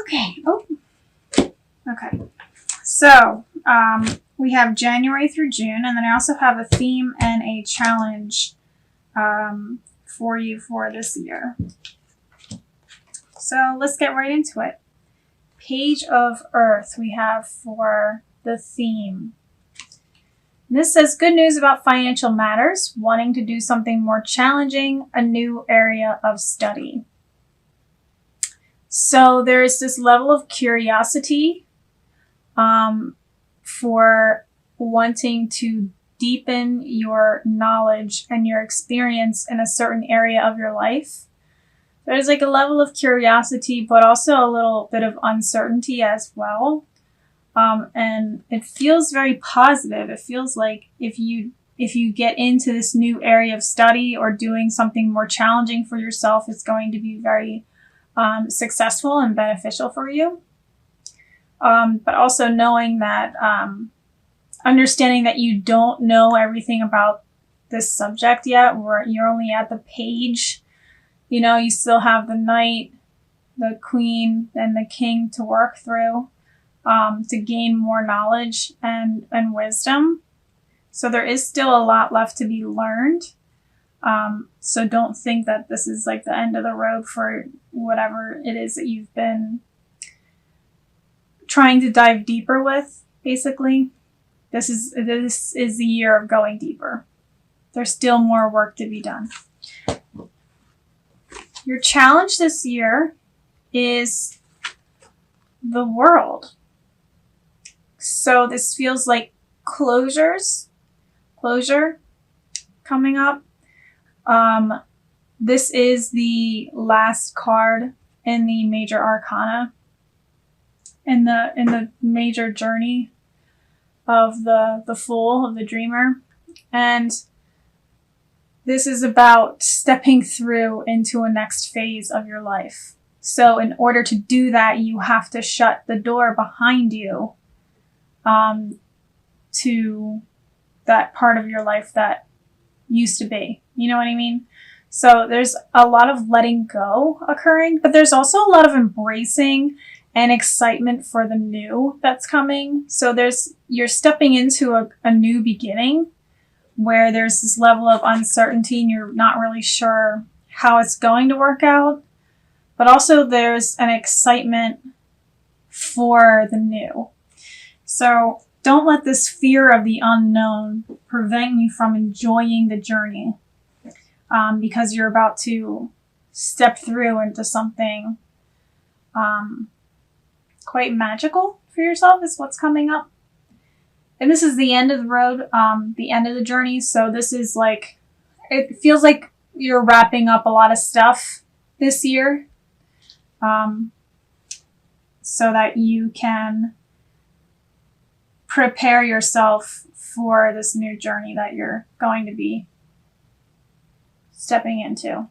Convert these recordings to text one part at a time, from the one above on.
Okay. Oh. Okay. So, we have January through June, and then I also have a theme and a challenge for you for this year. So let's get right into it. Page of Earth we have for the theme. And this says good news about financial matters, wanting to do something more challenging, a new area of study. So there's this level of curiosity for wanting to deepen your knowledge and your experience in a certain area of your life. There's like a level of curiosity, but also a little bit of uncertainty as well. And it feels very positive. It feels like if you get into this new area of study or doing something more challenging for yourself, it's going to be very successful and beneficial for you. But also knowing that, understanding that you don't know everything about this subject yet, or you're only at the page. You know, you still have the knight, the queen, and the king to work through to gain more knowledge and wisdom. So there is still a lot left to be learned. So don't think that this is like the end of the road for whatever it is that you've been trying to dive deeper with, basically. This is the year of going deeper. There's still more work to be done. Your challenge this year is the world. So this feels like closure coming up. This is the last card in the major arcana in the major journey of the Fool, of the Dreamer. And this is about stepping through into a next phase of your life. So in order to do that, you have to shut the door behind you to that part of your life that used to be. You know what I mean? So there's a lot of letting go occurring, but there's also a lot of embracing and excitement for the new that's coming. So you're stepping into a new beginning where there's this level of uncertainty and you're not really sure how it's going to work out. But also there's an excitement for the new. So don't let this fear of the unknown prevent you from enjoying the journey, because you're about to step through into something quite magical for yourself is what's coming up. And this is the end of the road, the end of the journey. So this is like, it feels like you're wrapping up a lot of stuff this year, so that you can prepare yourself for this new journey that you're going to be stepping into.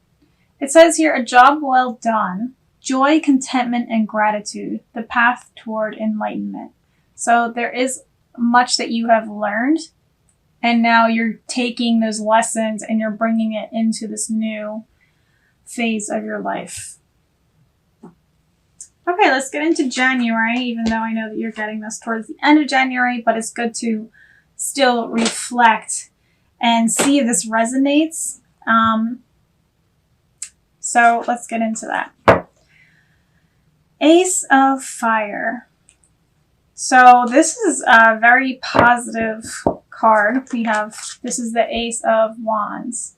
It says here, a job well done, joy, contentment, and gratitude, the path toward enlightenment. So there is much that you have learned, and now you're taking those lessons and you're bringing it into this new phase of your life. Okay, let's get into January, even though I know that you're getting this towards the end of January, but it's good to still reflect and see if this resonates. So let's get into that. Ace of Fire. So this is a very positive card. This is the Ace of Wands.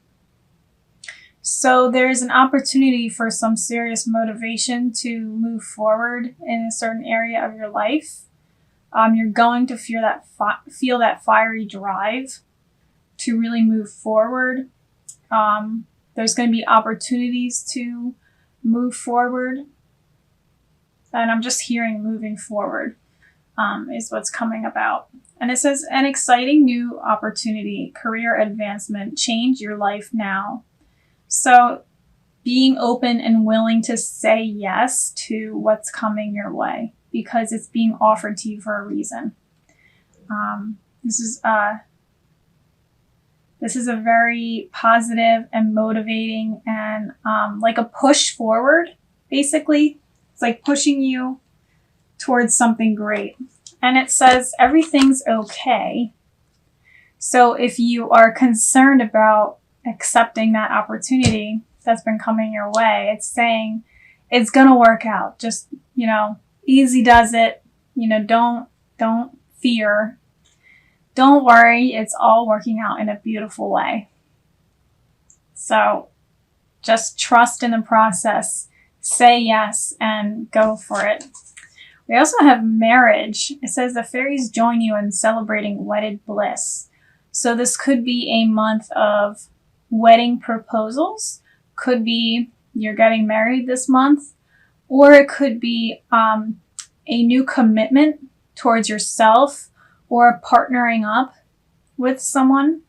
So there's an opportunity for some serious motivation to move forward in a certain area of your life. You're going to feel that fiery drive to really move forward. There's going to be opportunities to move forward. And I'm just hearing moving forward is what's coming about. And it says an exciting new opportunity, career advancement, change your life now. So being open and willing to say yes to what's coming your way because it's being offered to you for a reason. This is a very positive and motivating and like a push forward, basically. It's like pushing you towards something great. And it says everything's okay. So if you are concerned about accepting that opportunity that's been coming your way, it's saying it's going to work out. Just, easy does it. Don't fear. Don't worry. It's all working out in a beautiful way. So just trust in the process, say yes, and go for it. We also have marriage. It says the fairies join you in celebrating wedded bliss. So this could be a month of wedding proposals. Could be you're getting married this month, or it could be a new commitment towards yourself or partnering up with someone.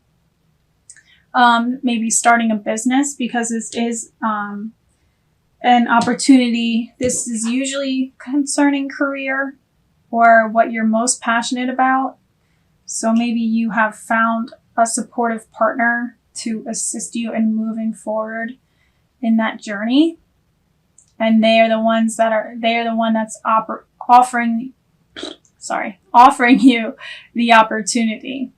Maybe starting a business, because this is an opportunity. This is usually concerning career or what you're most passionate about. So maybe you have found a supportive partner to assist you in moving forward in that journey. And they are the one that's offering you the opportunity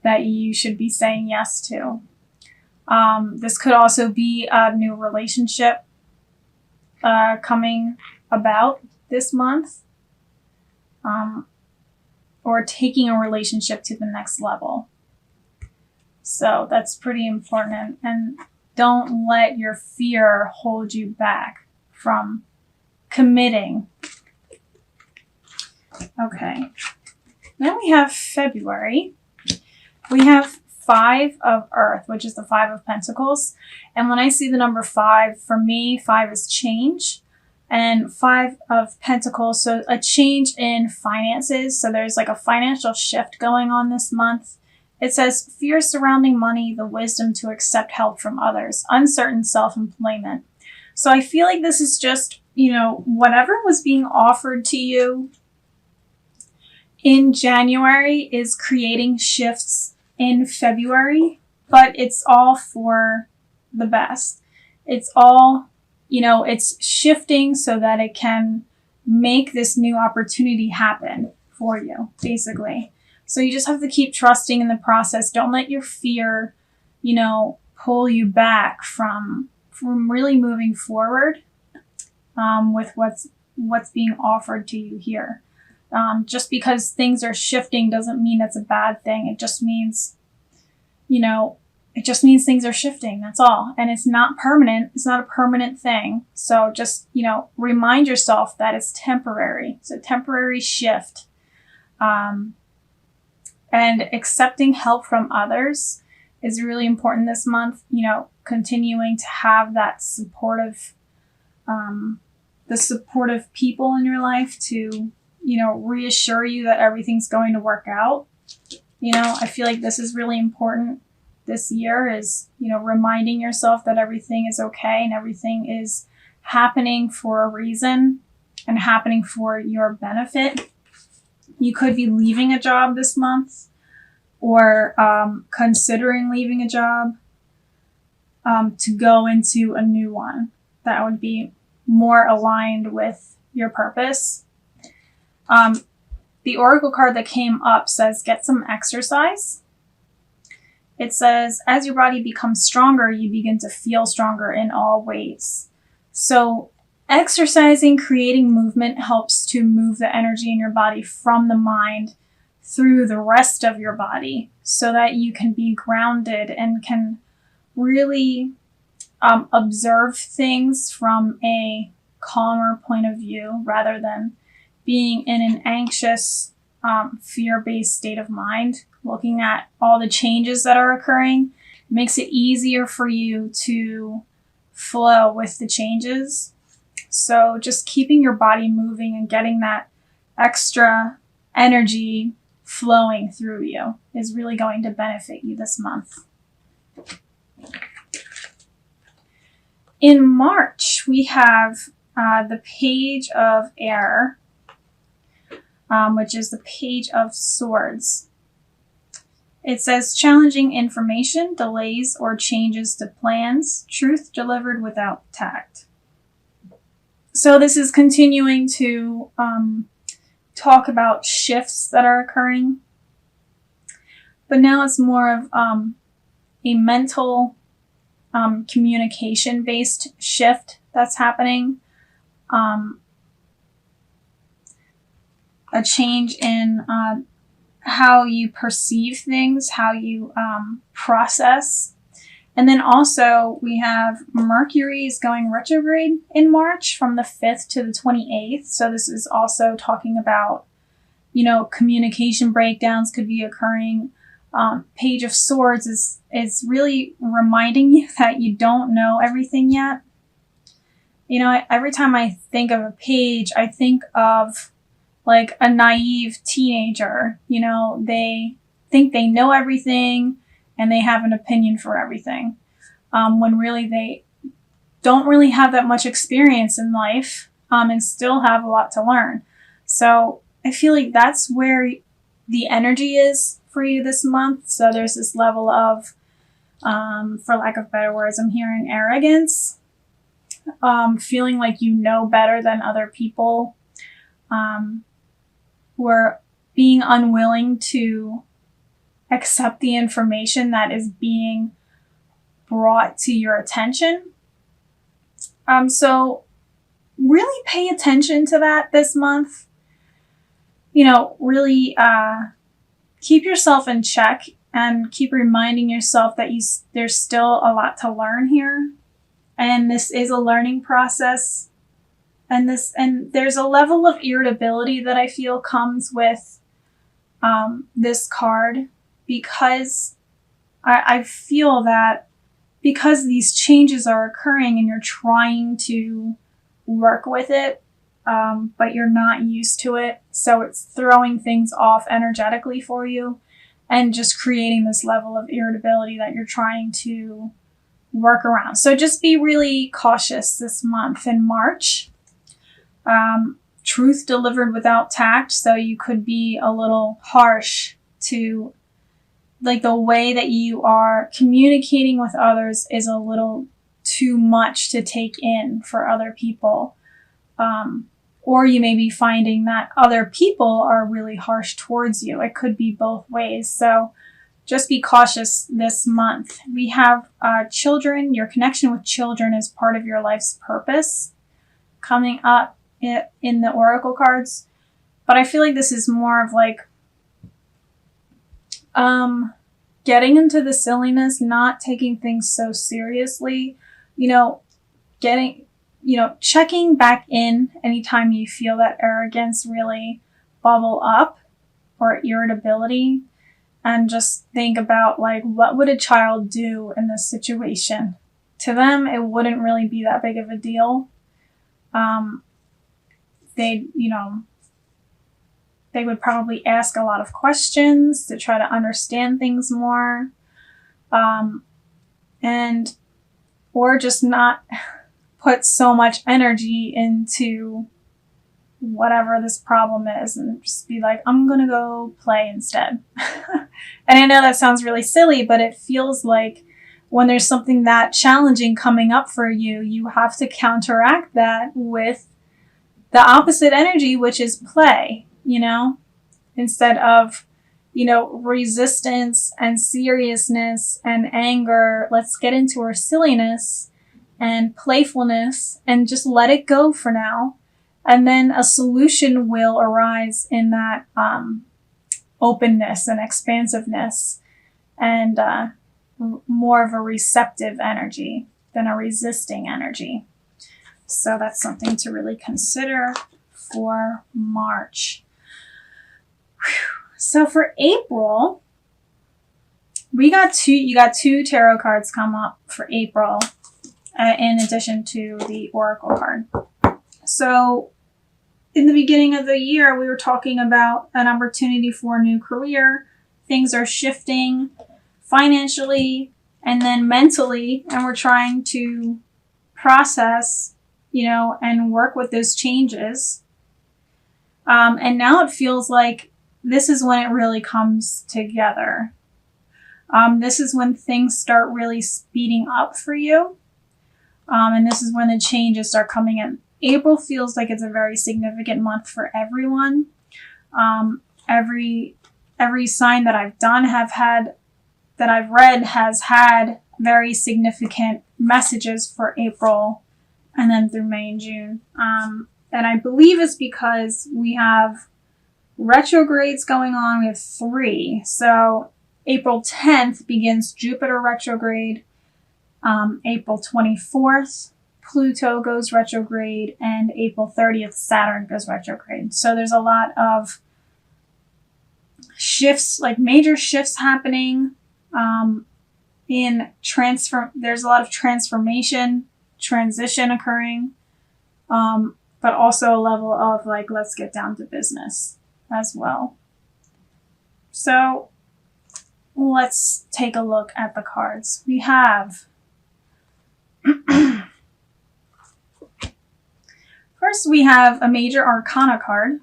that you should be saying yes to. This could also be a new relationship coming about this month, or taking a relationship to the next level. So that's pretty important. And don't let your fear hold you back from committing. Okay. Then we have February. We have 5 of Earth, which is the 5 of Pentacles. And when I see the number 5, for me, 5 is change. And 5 of Pentacles, so a change in finances. So there's like a financial shift going on this month. It says fear surrounding money, the wisdom to accept help from others, uncertain self-employment. So I feel like this is just, whatever was being offered to you in January is creating shifts in February, but it's all for the best. It's all, it's shifting so that it can make this new opportunity happen for you, basically. So you just have to keep trusting in the process. Don't let your fear, pull you back from really moving forward with what's being offered to you here. Just because things are shifting doesn't mean it's a bad thing. It just means, things are shifting. That's all. And it's not permanent. It's not a permanent thing. So just, remind yourself that it's temporary. It's a temporary shift. And accepting help from others is really important this month. Continuing to have that supportive, the supportive people in your life to, reassure you that everything's going to work out. I feel like this is really important this year is, reminding yourself that everything is okay and everything is happening for a reason and happening for your benefit. You could be leaving a job this month or considering leaving a job to go into a new one that would be more aligned with your purpose. The oracle card that came up says, get some exercise. It says, as your body becomes stronger, you begin to feel stronger in all ways. So exercising, creating movement helps to move the energy in your body from the mind through the rest of your body so that you can be grounded and can really observe things from a calmer point of view rather than being in an anxious, fear-based state of mind. Looking at all the changes that are occurring makes it easier for you to flow with the changes. So just keeping your body moving and getting that extra energy flowing through you is really going to benefit you this month. In March, we have the Page of Air, which is the Page of Swords. It says challenging information, delays or changes to plans, truth delivered without tact. So this is continuing to talk about shifts that are occurring. But now it's more of a mental communication-based shift that's happening. A change in how you perceive things, how you process. And then also we have Mercury is going retrograde in March from the 5th to the 28th. So this is also talking about, communication breakdowns could be occurring. Page of Swords is really reminding you that you don't know everything yet. Every time I think of a page, I think of like a naive teenager. They think they know everything and they have an opinion for everything, when really they don't really have that much experience in life, and still have a lot to learn. So I feel like that's where the energy is for you this month. So there's this level of, for lack of better words, I'm hearing arrogance, feeling like you know better than other people, or being unwilling to accept the information that is being brought to your attention. So really pay attention to that this month. Really keep yourself in check and keep reminding yourself that there's still a lot to learn here. And this is a learning process. And there's a level of irritability that I feel comes with this card, because I feel that because these changes are occurring and you're trying to work with it, but you're not used to it. So it's throwing things off energetically for you and just creating this level of irritability that you're trying to work around. So just be really cautious this month in March. Truth delivered without tact. So you could be a little harsh to, like, the way that you are communicating with others is a little too much to take in for other people. Or you may be finding that other people are really harsh towards you. It could be both ways. So just be cautious this month. We have children. Your connection with children is part of your life's purpose coming up in the oracle cards. But I feel like this is more of like getting into the silliness, not taking things so seriously, checking back in anytime you feel that arrogance really bubble up or irritability, and just think about, like, what would a child do in this situation? To them, it wouldn't really be that big of a deal. They would probably ask a lot of questions to try to understand things more, or just not put so much energy into whatever this problem is and just be like, I'm going to go play instead. And I know that sounds really silly, but it feels like when there's something that challenging coming up for you, you have to counteract that with the opposite energy, which is play, instead of, resistance and seriousness and anger. Let's get into our silliness and playfulness and just let it go for now. And then a solution will arise in that openness and expansiveness, and more of a receptive energy than a resisting energy. So that's something to really consider for March. So for April, you got two tarot cards come up for April, in addition to the oracle card. So in the beginning of the year, we were talking about an opportunity for a new career. Things are shifting financially and then mentally, and we're trying to process, and work with those changes. And now it feels like this is when it really comes together. This is when things start really speeding up for you. And this is when the changes start coming in. April feels like it's a very significant month for everyone. Every sign that I've done that I've read has had very significant messages for April and then through May and June. And I believe it's because we have retrogrades going on. We have 3. So April 10th begins Jupiter retrograde. April 24th, Pluto goes retrograde. And April 30th, Saturn goes retrograde. So there's a lot of shifts, like major shifts happening there's a lot of transition occurring, but also a level of like, let's get down to business as well. So let's take a look at the cards. We have first we have a major arcana card,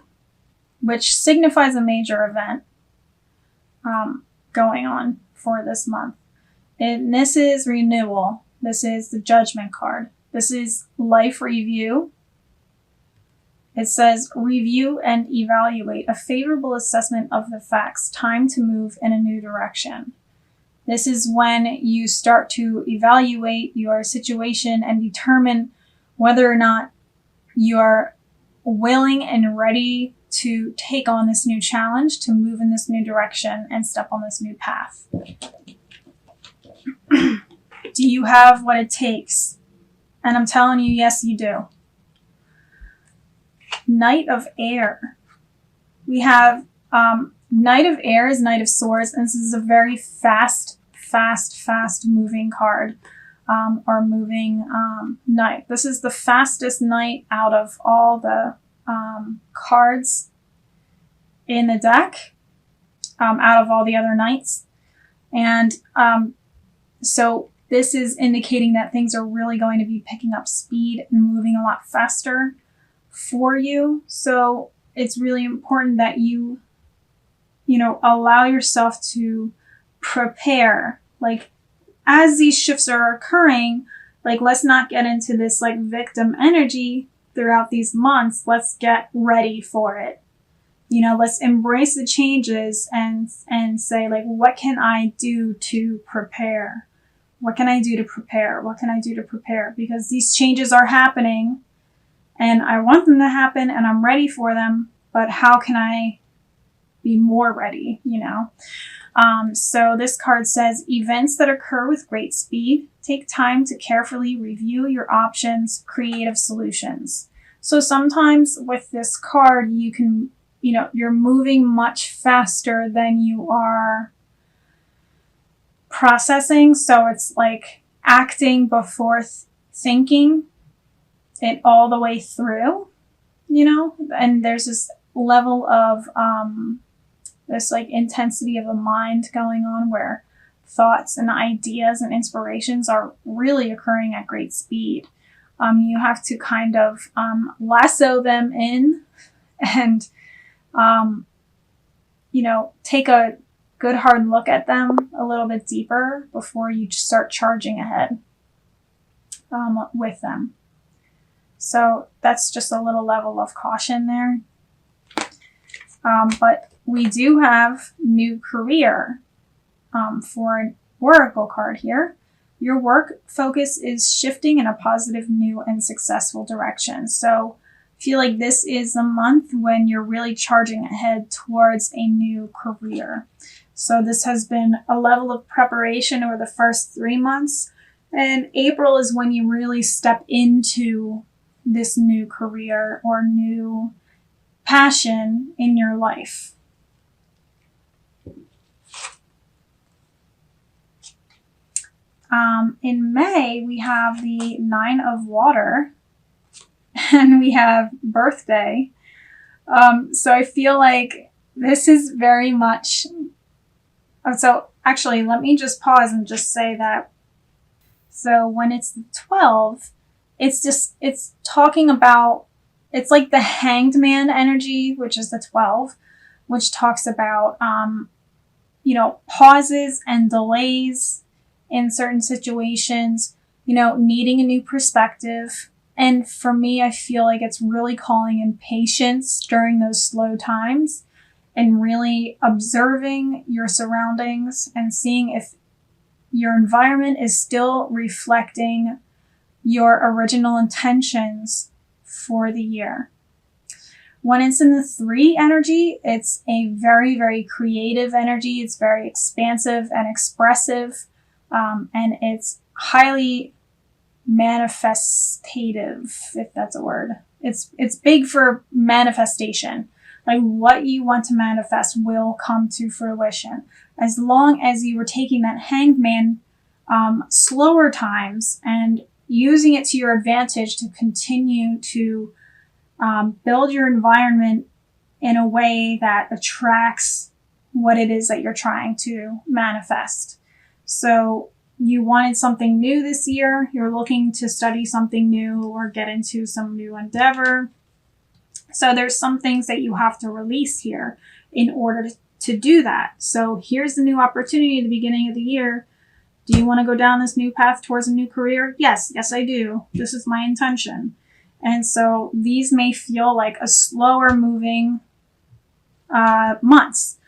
which signifies a major event going on for this month. And this is renewal. This is the Judgment card. This is life review. It says, review and evaluate a favorable assessment of the facts. Time to move in a new direction. This is when you start to evaluate your situation and determine whether or not you are willing and ready to take on this new challenge, to move in this new direction and step on this new path. Do you have what it takes? And I'm telling you, yes, you do. Knight of Air. We have Knight of Air is Knight of Swords, and this is a very fast moving card, or moving knight. This is the fastest knight out of all the cards in the deck, out of all the other knights. And so this is indicating that things are really going to be picking up speed and moving a lot faster for you. So it's really important that you allow yourself to prepare. Like, as these shifts are occurring, like, let's not get into this like victim energy throughout these months. Let's get ready for it. Let's embrace the changes and say, like, what can I do to prepare? What can I do to prepare? What can I do to prepare? Because these changes are happening and I want them to happen and I'm ready for them, but how can I be more ready, So this card says, events that occur with great speed. Take time to carefully review your options, creative solutions. So sometimes with this card, you can, you're moving much faster than you are processing. So it's like acting before thinking it all the way through, and there's this level of this like intensity of a mind going on where thoughts and ideas and inspirations are really occurring at great speed. You have to kind of lasso them in and take a good hard look at them a little bit deeper before you start charging ahead with them. So that's just a little level of caution there. But we do have new career for an oracle card here. Your work focus is shifting in a positive, new, and successful direction. So I feel like this is a month when you're really charging ahead towards a new career. So this has been a level of preparation over the first 3 months. And April is when you really step into this new career or new passion in your life. In May, we have the 9 of Water and we have birthday. So I feel like this is very much... So actually, let me just pause and just say that. So when it's the 12, it's talking about, it's like the Hanged Man energy, which is the 12, which talks about, pauses and delays in certain situations, needing a new perspective. And for me, I feel like it's really calling in patience during those slow times. and really observing your surroundings and seeing if your environment is still reflecting your original intentions for the year. When it's in the 3 energy, it's a very, very creative energy. It's very expansive and expressive, and it's highly manifestative, if that's a word. It's big for manifestation. Like what you want to manifest will come to fruition. As long as you were taking that Hanged Man slower times and using it to your advantage to continue to build your environment in a way that attracts what it is that you're trying to manifest. So you wanted something new this year, you're looking to study something new or get into some new endeavor. So there's some things that you have to release here in order to do that. So here's the new opportunity at the beginning of the year. Do you want to go down this new path towards a new career? Yes, I do. This is my intention. And so these may feel like a slower moving months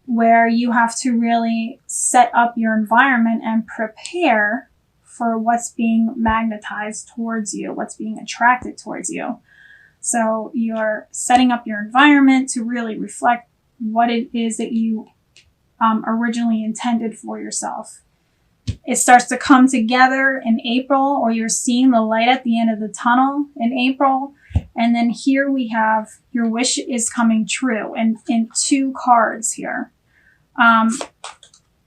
where you have to really set up your environment and prepare for what's being magnetized towards you, what's being attracted towards you. So you're setting up your environment to really reflect what it is that you originally intended for yourself. It starts to come together in April, or you're seeing the light at the end of the tunnel in April. And then here we have your wish is coming true in 2 cards here.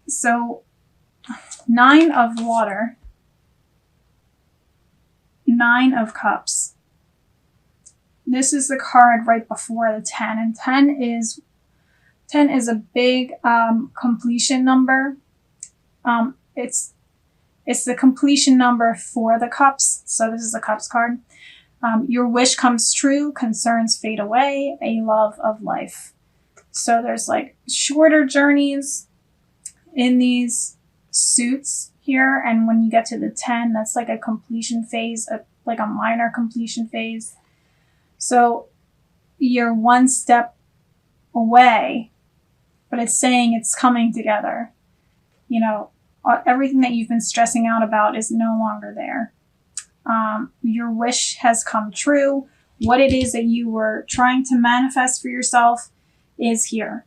So 9 of water, 9 of cups. This is the card right before the 10, and 10 is a big completion number. It's the completion number for the cups. So this is the cups card. Your wish comes true, concerns fade away, a love of life. So there's like shorter journeys in these suits here. And when you get to the 10, that's like a completion phase, like a minor completion phase. So you're one step away, but it's saying it's coming together. You know, everything that you've been stressing out about is no longer there. Your wish has come true. What it is that you were trying to manifest for yourself is here.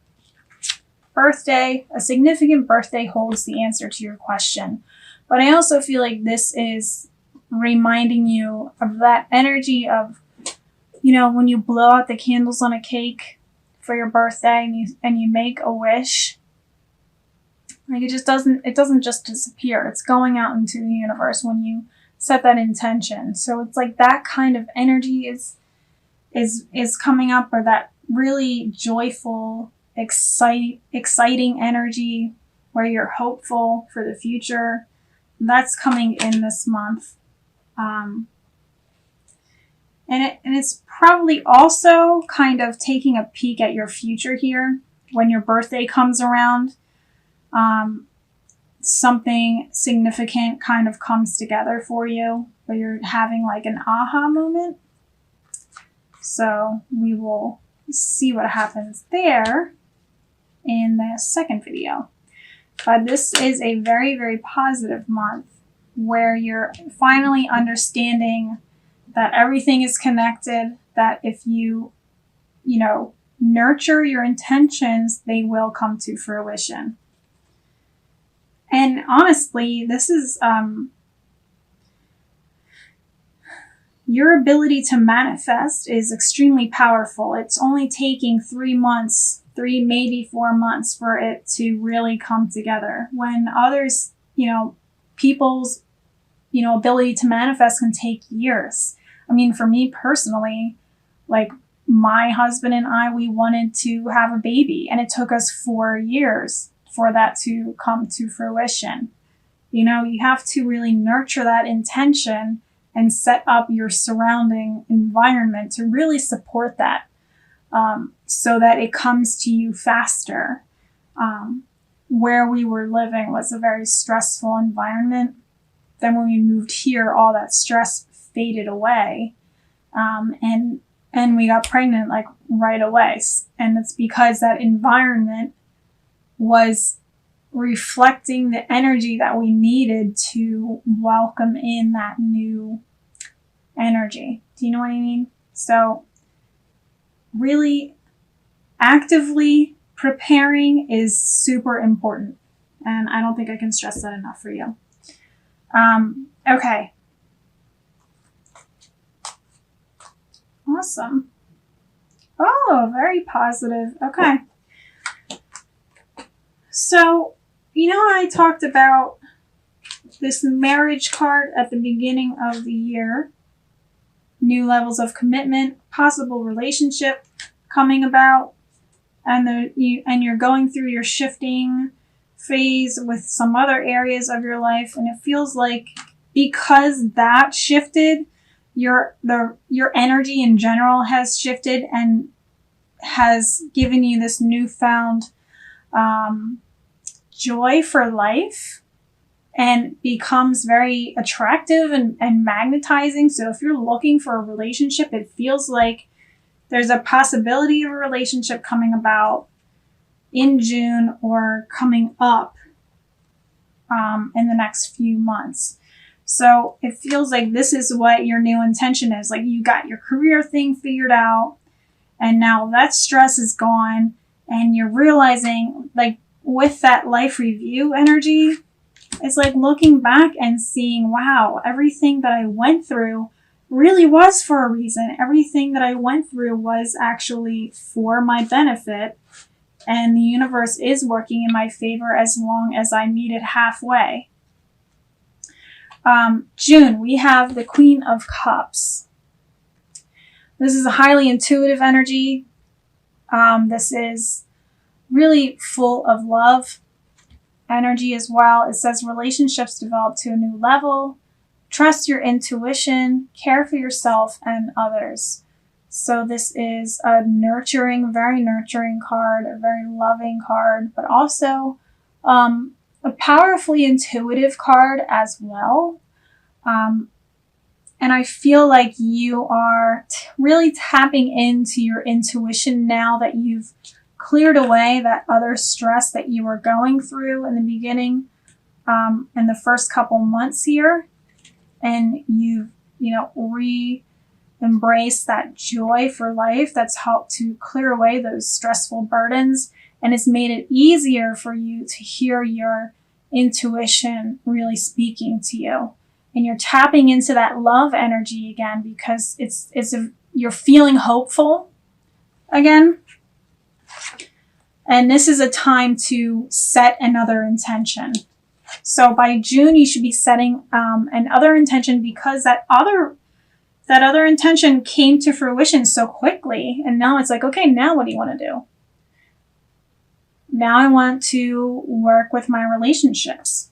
Birthday, a significant birthday holds the answer to your question. But I also feel like this is reminding you of that energy of, you know, when you blow out the candles on a cake for your birthday and you make a wish. Like it doesn't just disappear. It's going out into the universe when you set that intention. So it's like that kind of energy is coming up, or that really joyful, exciting energy where you're hopeful for the future. That's coming in this month. And it's probably also kind of taking a peek at your future here when your birthday comes around. Something significant kind of comes together for you, where you're having like an aha moment. So we will see what happens there in the second video. But this is a very, very positive month where you're finally understanding that everything is connected, that if you nurture your intentions, they will come to fruition. And honestly, this is your ability to manifest is extremely powerful. It's only taking 3 months, maybe 4 months for it to really come together. When others, people's, ability to manifest can take years. I mean, for me personally, like my husband and I, we wanted to have a baby, and it took us 4 years for that to come to fruition. You have to really nurture that intention and set up your surrounding environment to really support that, so that it comes to you faster. Where we were living was a very stressful environment. Then when we moved here, all that stress faded away. And and we got pregnant like right away. And it's because that environment was reflecting the energy that we needed to welcome in that new energy. Do you know what I mean? So really actively preparing is super important. And I don't think I can stress that enough for you. Okay. Awesome. Oh, very positive. Okay. So, you know, I talked about this marriage card at the beginning of the year. New levels of commitment, possible relationship coming about, and you're going through your shifting phase with some other areas of your life, and it feels like because that shifted, your energy in general has shifted and has given you this newfound joy for life, and becomes very attractive and magnetizing. So if you're looking for a relationship, it feels like there's a possibility of a relationship coming about in June or coming up in the next few months. So it feels like this is what your new intention is. Like you got your career thing figured out, and now that stress is gone, and you're realizing, like with that life review energy, it's like looking back and seeing, wow, everything that I went through really was for a reason. Everything that I went through was actually for my benefit, and the universe is working in my favor as long as I meet it halfway. June, we have the Queen of Cups. This is a highly intuitive energy. This is really full of love energy as well. It says relationships develop to a new level. Trust your intuition, care for yourself and others. So this is a nurturing, very nurturing card, a very loving card, but also a powerfully intuitive card as well. And I feel like you are really tapping into your intuition now that you've cleared away that other stress that you were going through in the beginning, in the first couple months here. And you've, embraced that joy for life that's helped to clear away those stressful burdens. And it's made it easier for you to hear your intuition really speaking to you. And you're tapping into that love energy again, because you're feeling hopeful again. And this is a time to set another intention. So by June, you should be setting another intention, because that other intention came to fruition so quickly. And now it's like, okay, now what do you want to do? Now I want to work with my relationships.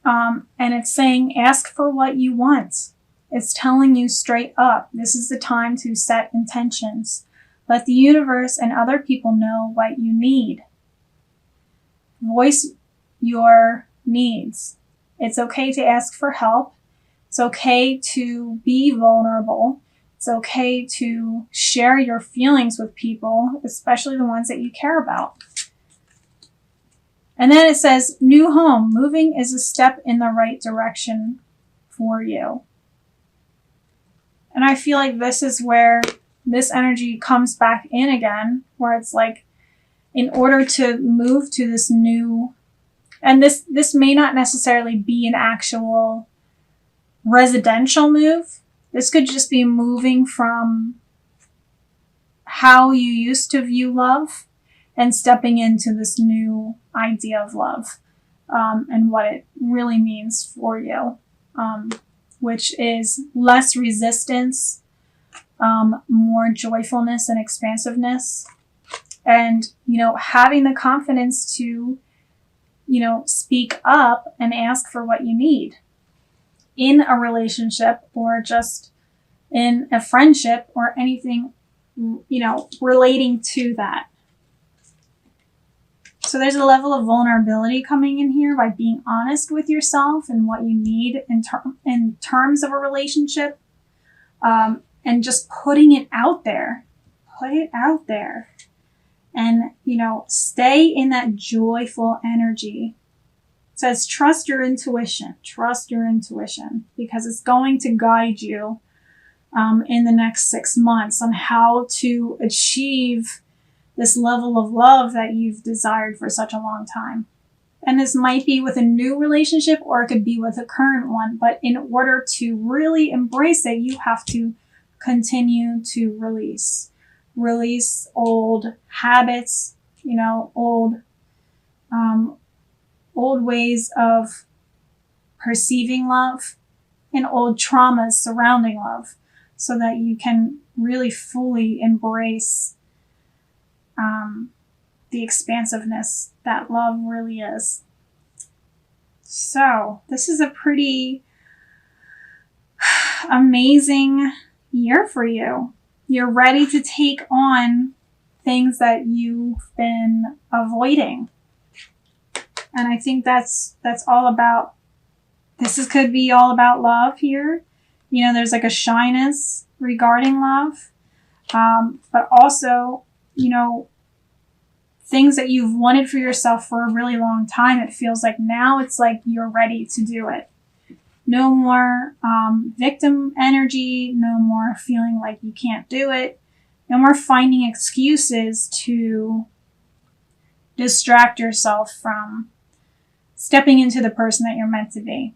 And it's saying, ask for what you want. It's telling you straight up, this is the time to set intentions. Let the universe and other people know what you need. Voice your needs. It's okay to ask for help. It's okay to be vulnerable. It's okay to share your feelings with people, especially the ones that you care about. And then it says, new home. Moving is a step in the right direction for you. And I feel like this is where this energy comes back in again, where it's like, in order to move to this new, and this may not necessarily be an actual residential move. This could just be moving from how you used to view love and stepping into this new idea of love, and what it really means for you, which is less resistance, more joyfulness and expansiveness, and, having the confidence to, speak up and ask for what you need in a relationship, or just in a friendship, or anything, relating to that. So there's a level of vulnerability coming in here by being honest with yourself and what you need in terms of a relationship. and just putting it out there. Put it out there. And, stay in that joyful energy. It says, trust your intuition. Trust your intuition, because it's going to guide you in the next 6 months on how to achieve this level of love that you've desired for such a long time. And this might be with a new relationship, or it could be with a current one. But in order to really embrace it, you have to continue to release old habits, old ways of perceiving love and old traumas surrounding love, so that you can really fully embrace the expansiveness that love really is. So this is a pretty amazing year for you. You're ready to take on things that you've been avoiding. And I think that's all about, could be all about love here. There's like a shyness regarding love. But also, things that you've wanted for yourself for a really long time. It feels like now it's like you're ready to do it. No more victim energy. No more feeling like you can't do it. No more finding excuses to distract yourself from stepping into the person that you're meant to be.